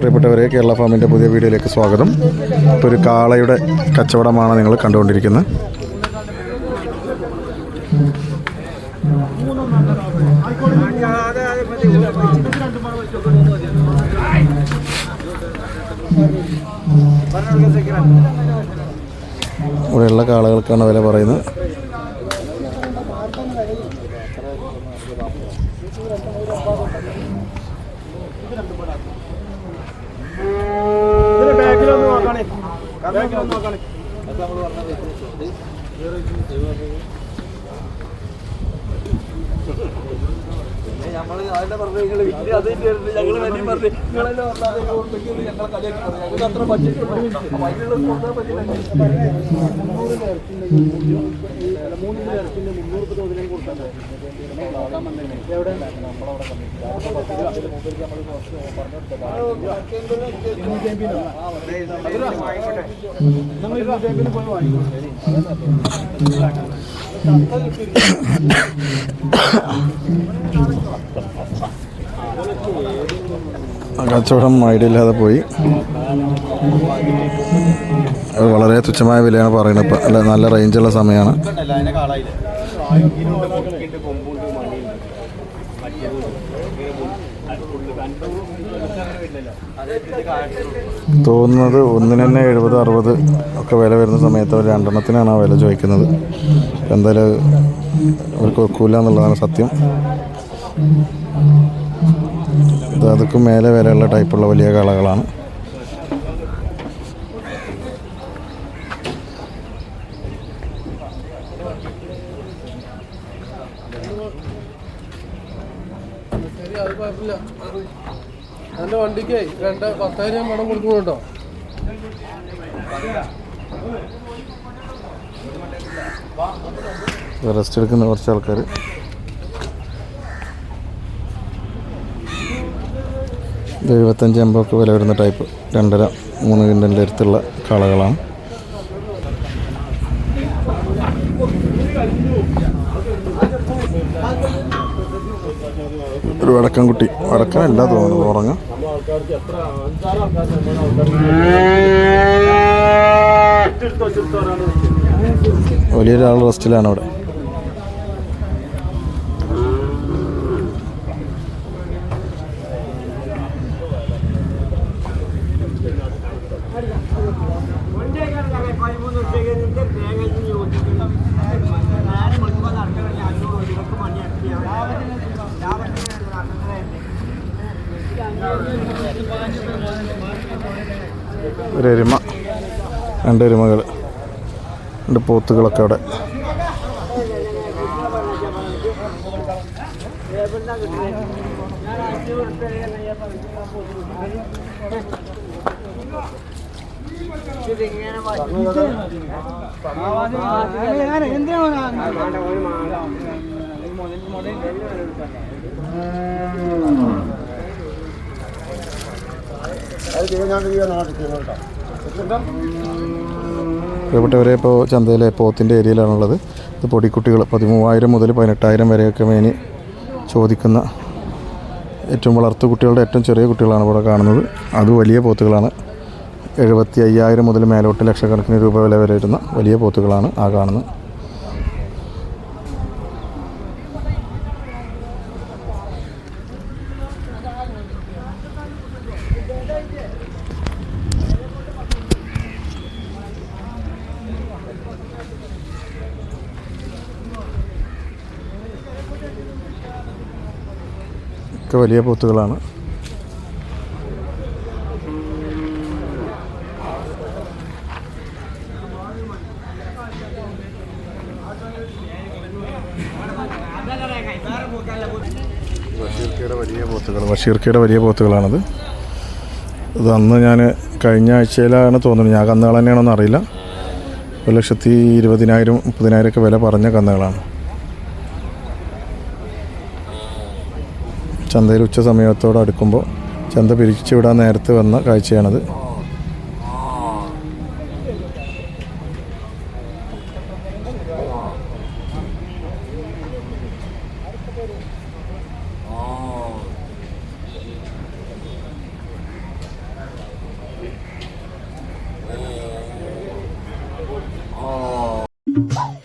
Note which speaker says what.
Speaker 1: പ്രിയപ്പെട്ടവരെ, കേരള ഫാമിൻ്റെ പുതിയ വീഡിയോയിലേക്ക് സ്വാഗതം. ഇപ്പോൾ ഒരു കാളയുടെ കച്ചവടമാണ് നിങ്ങൾ കണ്ടുകൊണ്ടിരിക്കുന്നത്. ഇവിടെയുള്ള കാളകൾക്കാണ് വില പറയുന്നത്. കച്ചവടം ഐഡിയയില്ലാതെ പോയി. അത് വളരെ തുച്ഛമായ വിലയാണ് പറയുന്നത്. ഇപ്പം അല്ല, നല്ല റേഞ്ചുള്ള സമയമാണ്. തോന്നുന്നത് ഒന്നിന് തന്നെ 70-60 ഒക്കെ വില വരുന്ന സമയത്ത് അവർ രണ്ടെണ്ണത്തിനാണ് ആ വില ചോദിക്കുന്നത്. എന്തായാലും അവർക്ക് വെക്കൂല എന്നുള്ളതാണ് സത്യം. അതൊക്കെ മേലെ വിലയുള്ള ടൈപ്പുള്ള വലിയ കാളകളാണ്.
Speaker 2: എൻ്റെ വണ്ടിക്ക് 10,000 പണം കൊടുക്കുന്നുണ്ടോ?
Speaker 1: റെസ്റ്റ് എടുക്കുന്ന കുറച്ച് ആൾക്കാർ. ഇത് 75-80 വില വരുന്ന ടൈപ്പ് 2.5-3 കിൻഡലിൻ്റെ അടുത്തുള്ള കാളകളാണ്. ഒരു വടക്കൻകുട്ടി, വടക്കനല്ല തോന്നുന്നു, ഉറങ്ങ. വലിയൊരാൾ റെസ്റ്റിലാണ് അവിടെ. ഒരു എരുമ, 2 എരുമകൾ, 2 പോത്തുകളൊക്കെ അവിടെ. പ്രിയപ്പെട്ടവരെ, ഇപ്പോൾ ചന്തയിലെ പോത്തിൻ്റെ ഏരിയയിലാണുള്ളത്. ഇത് പൊടിക്കുട്ടികൾ 13,000 മുതൽ 18,000 വരെയൊക്കെ മേനി ചോദിക്കുന്ന ഏറ്റവും വളർത്തു കുട്ടികളുടെ ഏറ്റവും ചെറിയ കുട്ടികളാണ് ഇവിടെ കാണുന്നത്. അത് വലിയ പോത്തുകളാണ്. 75,000 മുതൽ മേലോട്ട് ലക്ഷക്കണക്കിന് രൂപ വില വരെ വരുന്ന വലിയ പോത്തുകളാണ് ആ കാണുന്നത്. ഒക്കെ വലിയ പോത്തുകളാണ്. ബഷീർക്കയുടെ വലിയ പോത്തുകളാണത്. ഇത് അന്ന് ഞാൻ കഴിഞ്ഞ ആഴ്ചയിലാണ് തോന്നുന്നത്, ഞാൻ കന്നുകൾ തന്നെയാണോന്ന് അറിയില്ല. 1,20,000-30,000 ഒക്കെ വില പറഞ്ഞ കന്നുകളാണ്. ചന്തയിൽ ഉച്ച സമയത്തോട് അടുക്കുമ്പോൾ ചന്ത പിരിച്ചു വിടാൻ നേരത്തെ വന്ന കാഴ്ചയാണത്. ഉണ്ട്